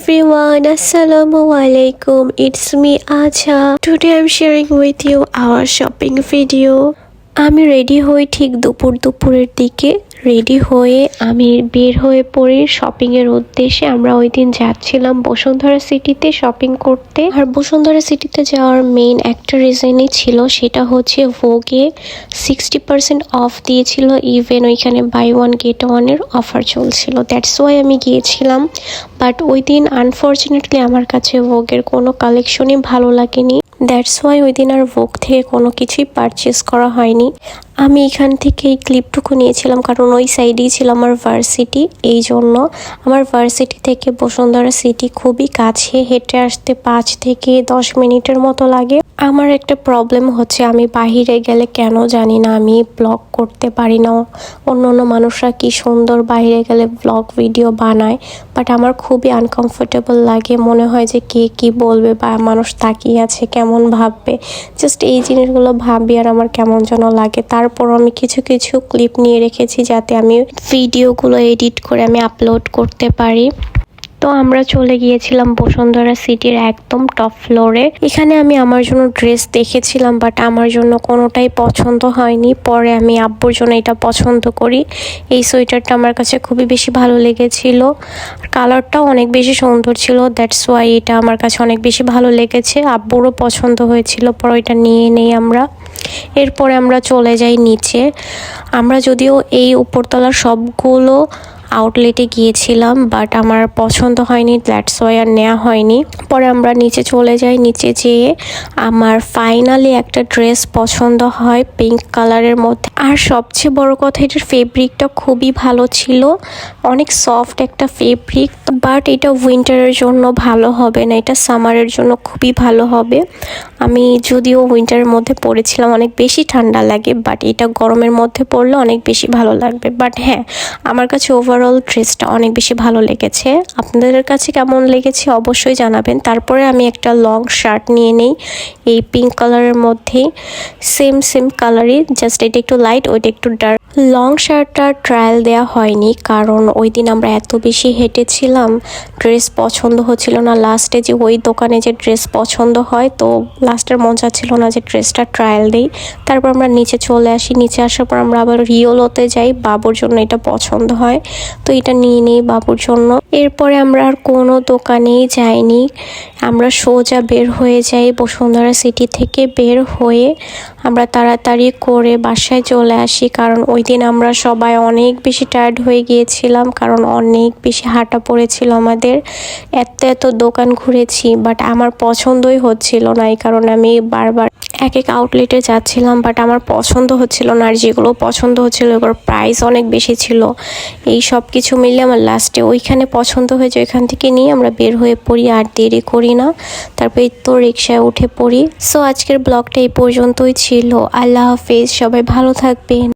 everyone, Assalamualaikum. It's me Acha. Today I'm sharing with you our shopping video. আমি ready হই ঠিক দুপুরের দিকে। রেডি হয়ে আমি বের হয়ে পড়ি শপিংয়ের উদ্দেশ্যে। আমরা ওই দিন যাচ্ছিলাম বসুন্ধরা সিটিতে শপিং করতে। আর বসুন্ধরা সিটিতে যাওয়ার মেইন একটা রিজনই ছিল, সেটা হচ্ছে ভোগে 60% অফ দিয়েছিল। ইভেন ওইখানে বাই ওয়ান গেট ওয়ানের অফার চলছিল। দ্যাটস ওয়াই আমি গিয়েছিলাম। বাট ওই দিন আনফর্চুনেটলি আমার কাছে ভোগের কোনো কালেকশনই ভালো লাগেনি। দ্যাটস ওয়াই ওই দিন আর ভোগ থেকে কোনো কিছুই পারচেস করা হয়নি। আমি এখান থেকে এই ক্লিপটুকু নিয়েছিলাম কারণ ওই সাইডেই ছিল আমার ভার্সিটি। এই জন্য আমার ভার্সিটি থেকে বসুন্ধরা সিটি খুবই কাছে, হেঁটে আসতে 5 থেকে 10 মিনিটের মতো লাগে। আমার একটা প্রবলেম হচ্ছে, আমি বাহিরে গেলে কেন জানি না আমি ব্লগ করতে পারি না। অন্য মানুষরা কি সুন্দর বাইরে গেলে ব্লগ ভিডিও বানায়, বাট আমার খুবই আনকমফোর্টেবল লাগে। মনে হয় যে কে কি বলবে বা মানুষ তাকিয়ে আছে কেমন ভাববে, জাস্ট এই জিনিসগুলো ভাবি আর আমার কেমন যেন লাগে। তারপর আমি কিছু ক্লিপ নিয়ে রেখেছি যাতে আমি ভিডিওগুলো এডিট করে আমি আপলোড করতে পারি। তো আমরা চলে গিয়েছিলাম বসুন্ধরা সিটির একদম টপ ফ্লোরে। এখানে আমি আমার জন্য ড্রেস দেখেছিলাম, বাট আমার জন্য কোনোটাই পছন্দ হয়নি। পরে আমি আব্বুর জন্য এটা পছন্দ করি। এই সোয়েটারটা আমার কাছে খুবই বেশি ভালো লেগেছিল, কালারটাও অনেক বেশি সুন্দর ছিল। দ্যাটস ওয়াই এটা আমার কাছে অনেক বেশি ভালো লেগেছে। আব্বুরও পছন্দ হয়েছিল, পরে এটা নিয়ে নেই আমরা। এরপরে আমরা চলে যাই নিচে। আমরা যদিও এই উপরতলার সবগুলো আউটলেটে গিয়েছিলাম, বাট আমার পছন্দ হয়নি, দ্যাটস ওয়াই আর নেওয়া হয়নি। পরে আমরা নিচে চলে যাই। নিচে যেয়ে আমার ফাইনালি একটা ড্রেস পছন্দ হয় পিঙ্ক কালারের মধ্যে। আর সবচেয়ে বড় কথা, এটার ফেব্রিকটা খুবই ভালো ছিল, অনেক সফট একটা ফেব্রিক। বাট এটা উইন্টারের জন্য ভালো হবে না, এটা সামারের জন্য খুবই ভালো হবে। আমি যদিও উইন্টারের মধ্যে পরেছিলাম, অনেক বেশি ঠান্ডা লাগে, বাট এটা গরমের মধ্যে পরলে অনেক বেশি ভালো লাগবে। বাট হ্যাঁ, আমার কাছে ওভারঅল ড্রেসটা অনেক বেশি ভালো লেগেছে। আপনাদের কাছে কেমন লেগেছে অবশ্যই জানাবেন। তারপরে আমি একটা লং শার্ট নিয়ে নেই এই পিঙ্ক কালারের মধ্যেই, সেম কালারই, জাস্ট এটা একটু লাইট, ওইটা একটু ডার্ক। লং শার্টটা ট্রায়াল দেওয়া হয়নি কারণ ওই দিন আমরা এত বেশি হেঁটেছিলাম, ড্রেস পছন্দ হচ্ছিল না। লাস্টে যে ওই দোকানে যে ড্রেস পছন্দ হয়, তো লাস্টের মন চাচ্ছিল না যে ড্রেসটা ট্রায়াল দিই। তারপর আমরা নিচে চলে আসি। নিচে আসার পর আমরা আবার রিওলোতে যাই, বাবুর জন্য এটা পছন্দ হয়, তো এটা নিয়ে নিই বাবুর জন্য। এরপরে আমরা আর কোনো দোকানেই যাইনি, আমরা সোজা বের হয়ে যাই বসুন্ধরা সিটি থেকে। বের হয়ে আমরা তাড়াতাড়ি করে বাসায় চলে আসি, কারণ ওই দিন আমরা সবাই অনেক বেশি টায়ার্ড হয়ে গিয়েছিলাম, কারণ অনেক বেশি হাঁটা পড়েছিল আমাদের। এত দোকান ঘুরেছি, বাট আমার পছন্দই হচ্ছিল না। এই কারণে আমি বারবার এক আউটলেটে যাচ্ছিলাম, বাট আমার পছন্দ হচ্ছিল না। আর যেগুলো পছন্দ হচ্ছিল ওগুলোর প্রাইস অনেক বেশি ছিল। এই সব কিছু মিলে আমার লাস্টে ওইখানে পছন্দ হয়েছে, ওইখান থেকে নিয়ে আমরা বের হয়ে পড়ি, আর দেরি করি না। তারপরে তো রিক্সায় উঠে পড়ি। সো আজকের ব্লগটা এই পর্যন্তই ছিল। আল্লাহ হাফেজ, সবাই ভালো থাকবেন।